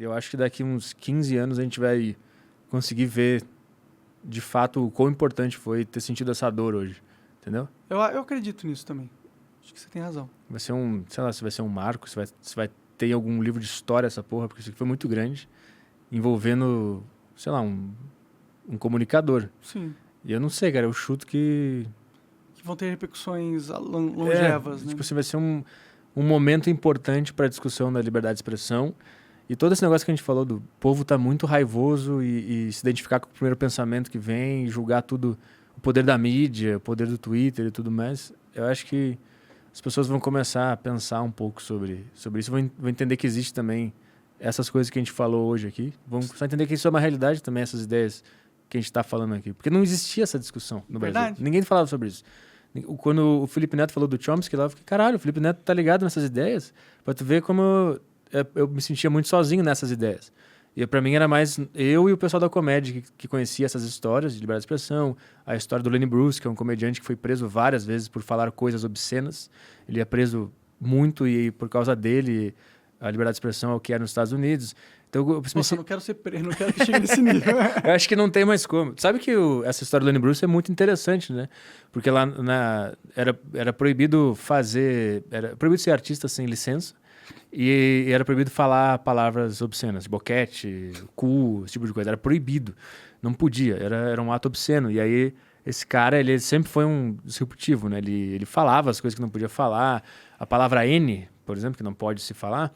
Eu acho que daqui uns 15 anos a gente vai conseguir ver, de fato, o quão importante foi ter sentido essa dor hoje. Entendeu? Eu acredito nisso também. Acho que você tem razão. Vai ser sei lá, se vai ser um marco, se vai ter algum livro de história essa porra, porque isso aqui foi muito grande, envolvendo, sei lá, um comunicador. Sim. E eu não sei, cara, eu chuto que vão ter repercussões longevas, né? Tipo assim, vai ser um momento importante para a discussão da liberdade de expressão. E todo esse negócio que a gente falou do povo tá muito raivoso e se identificar com o primeiro pensamento que vem, julgar tudo, o poder da mídia, o poder do Twitter e tudo mais. Eu acho que as pessoas vão começar a pensar um pouco sobre isso, vão entender que existe também essas coisas que a gente falou hoje aqui. Vão começar a entender que isso é uma realidade também, essas ideias que a gente está falando aqui. Porque não existia essa discussão no Brasil. Ninguém falava sobre isso. Quando o Felipe Neto falou do Chomsky lá, eu fiquei, caralho, o Felipe Neto tá ligado nessas ideias? Pra tu ver como eu me sentia muito sozinho nessas ideias. E pra mim era mais eu e o pessoal da comédia que conhecia essas histórias de liberdade de expressão. A história do Lenny Bruce, que é um comediante que foi preso várias vezes por falar coisas obscenas. Ele é preso muito e por causa dele a liberdade de expressão é o que é nos Estados Unidos. Então, Nossa, eu não quero ser preso, não quero que chegue nesse nível. Eu acho que não tem mais como. Sabe que essa história do Lenny Bruce é muito interessante, né? Porque lá era proibido fazer... Era proibido ser artista sem licença e era proibido falar palavras obscenas, boquete, cu, esse tipo de coisa. Era proibido. Não podia. Era um ato obsceno. E aí, esse cara, ele sempre foi um disruptivo, né? Ele falava as coisas que não podia falar. A palavra N, por exemplo, que não pode se falar...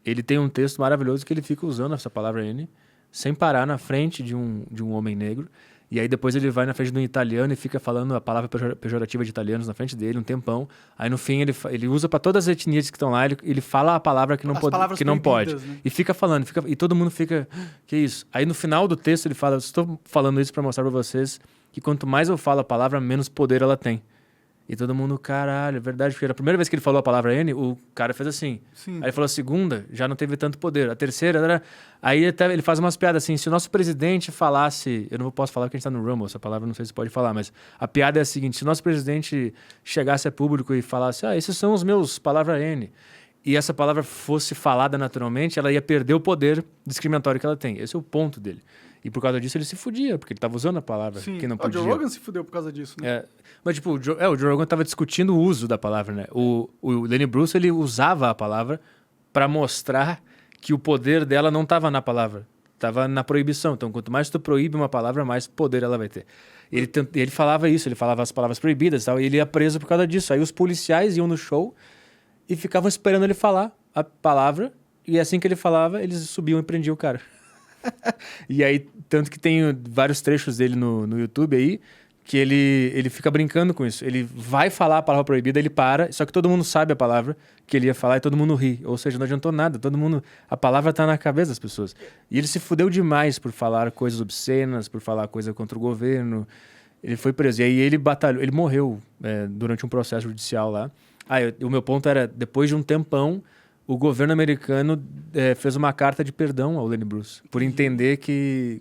Ele tem um texto maravilhoso que ele fica usando essa palavra N sem parar na frente de um homem negro. E aí depois ele vai na frente de um italiano e fica falando a palavra pejorativa de italianos na frente dele um tempão. Aí no fim ele usa para todas as etnias que estão lá, ele fala a palavra que não pode. Né? E fica falando, e todo mundo fica, que isso? Aí no final do texto ele fala, estou falando isso para mostrar para vocês que quanto mais eu falo a palavra, menos poder ela tem. E todo mundo, caralho, é verdade. Porque era a primeira vez que ele falou a palavra N, o cara fez assim. Sim. Aí ele falou a segunda, já não teve tanto poder. A terceira, aí ele faz umas piadas assim, se o nosso presidente falasse... Eu não posso falar porque a gente tá no Rumble, essa palavra não sei se pode falar, mas a piada é a seguinte, se o nosso presidente chegasse a público e falasse, esses são os meus, palavra N, e essa palavra fosse falada naturalmente, ela ia perder o poder discriminatório que ela tem. Esse é o ponto dele. E por causa disso ele se fudia, porque ele tava usando a palavra que não podia. O Joe Rogan se fudeu por causa disso, né? Mas, tipo, o Joe Rogan tava discutindo o uso da palavra, né? O Lenny Bruce, ele usava a palavra para mostrar que o poder dela não tava na palavra, tava na proibição. Então, quanto mais tu proíbe uma palavra, mais poder ela vai ter. Ele falava isso, ele falava as palavras proibidas e tal, e ele ia preso por causa disso. Aí os policiais iam no show e ficavam esperando ele falar a palavra, e assim que ele falava, eles subiam e prendiam o cara. E aí, tanto que tem vários trechos dele no YouTube aí, que ele fica brincando com isso. Ele vai falar a palavra proibida, ele para, só que todo mundo sabe a palavra que ele ia falar e todo mundo ri. Ou seja, não adiantou nada, a palavra tá na cabeça das pessoas. E ele se fudeu demais por falar coisas obscenas, por falar coisa contra o governo. Ele foi preso. E aí ele batalhou, ele morreu durante um processo judicial lá. O meu ponto era, depois de um tempão, o governo americano fez uma carta de perdão ao Lenny Bruce, por entender que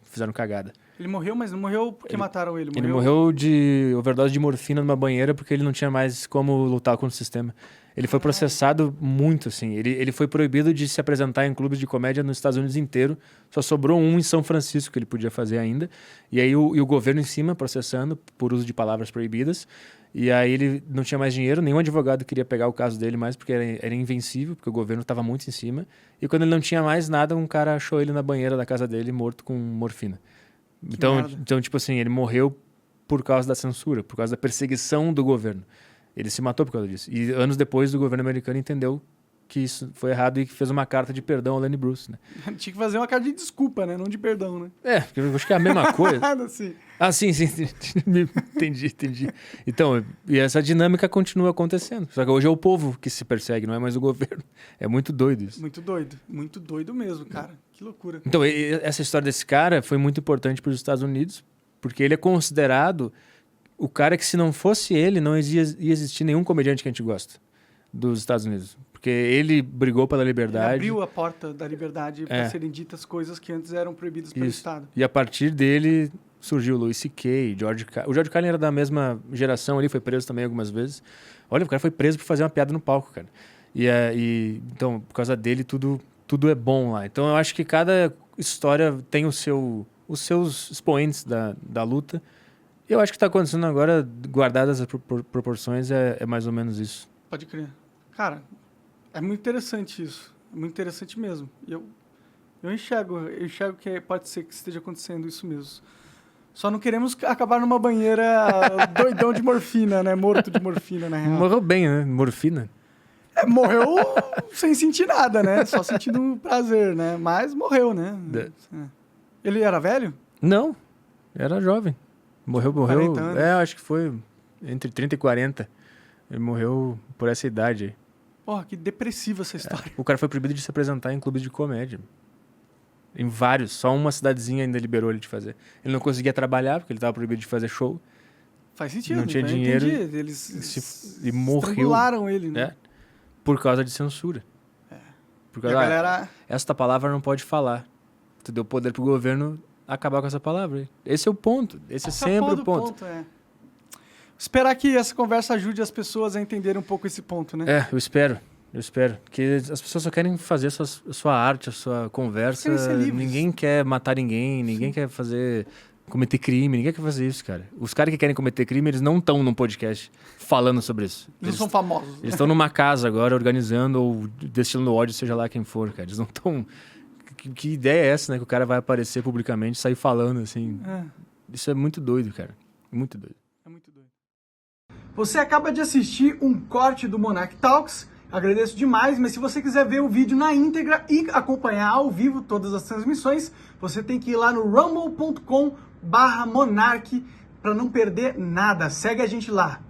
fizeram cagada. Ele morreu, mas não morreu porque mataram ele. Ele morreu de overdose de morfina numa banheira porque ele não tinha mais como lutar contra o sistema. Ele foi processado muito, assim. Ele foi proibido de se apresentar em clubes de comédia nos Estados Unidos inteiro. Só sobrou um em São Francisco que ele podia fazer ainda. E aí o governo em cima processando por uso de palavras proibidas. E aí ele não tinha mais dinheiro, nenhum advogado queria pegar o caso dele mais porque era invencível, porque o governo estava muito em cima. E quando ele não tinha mais nada, um cara achou ele na banheira da casa dele morto com morfina. Então, tipo assim, ele morreu por causa da censura, por causa da perseguição do governo. Ele se matou por causa disso. E anos depois, o governo americano entendeu que isso foi errado e que fez uma carta de perdão ao Lenny Bruce, né? Tinha que fazer uma carta de desculpa, né? Não de perdão, né? Porque eu acho que é a mesma coisa. Sim. Sim. Entendi. Então, e essa dinâmica continua acontecendo. Só que hoje é o povo que se persegue, não é mais o governo. É muito doido isso. Muito doido mesmo, cara. Que loucura. Então, essa história desse cara foi muito importante para os Estados Unidos, porque ele é considerado o cara que, se não fosse ele, não ia existir nenhum comediante que a gente gosta dos Estados Unidos. Porque ele brigou pela liberdade. Ele abriu a porta da liberdade para serem ditas coisas que antes eram proibidas pelo Estado. E a partir dele surgiu o Louis C.K., o George Carlin era da mesma geração ali, foi preso também algumas vezes. Olha, o cara foi preso por fazer uma piada no palco, cara. Então, por causa dele, tudo tudo é bom lá. Então eu acho que cada história tem os seus expoentes da luta. Eu acho que está acontecendo agora, guardadas as proporções, é mais ou menos isso. Pode crer. Cara, é muito interessante isso. É muito interessante mesmo. Eu enxergo que pode ser que esteja acontecendo isso mesmo. Só não queremos acabar numa banheira doidão de morfina, né? Morto de morfina, na real. Morreu bem, né? Morfina. Morreu sem sentir nada, né? Só sentindo prazer, né? Mas morreu, né? Ele era velho? Não, era jovem. Morreu. 40 anos. Acho que foi entre 30 e 40. Ele morreu por essa idade aí. Porra, que depressiva essa história. O cara foi proibido de se apresentar em clubes de comédia. Em vários. Só uma cidadezinha ainda liberou ele de fazer. Ele não conseguia trabalhar, porque ele estava proibido de fazer show. Faz sentido. Não tinha dinheiro. Entendi. Eles e morreu. Estrangularam ele, né? Por causa de censura. Por causa, a galera... esta palavra não pode falar. Tu deu poder pro governo acabar com essa palavra. Esse é o ponto. Esse é sempre o ponto. Esperar que essa conversa ajude as pessoas a entenderem um pouco esse ponto, né? Eu espero. Porque as pessoas só querem fazer a sua arte, a sua conversa. Ninguém quer matar ninguém, ninguém quer cometer crime, ninguém quer fazer isso, cara. Os caras que querem cometer crime, eles não estão num podcast falando sobre isso. Eles não são famosos. Eles estão numa casa agora, organizando ou destilando ódio, seja lá quem for, cara. Eles não estão... Que ideia é essa, né? Que o cara vai aparecer publicamente, sair falando, assim. Isso é muito doido, cara. Muito doido. É muito doido. Você acaba de assistir um corte do Monarch Talks. Agradeço demais, mas se você quiser ver o vídeo na íntegra e acompanhar ao vivo todas as transmissões, você tem que ir lá no rumble.com/monarch para não perder nada. Segue a gente lá.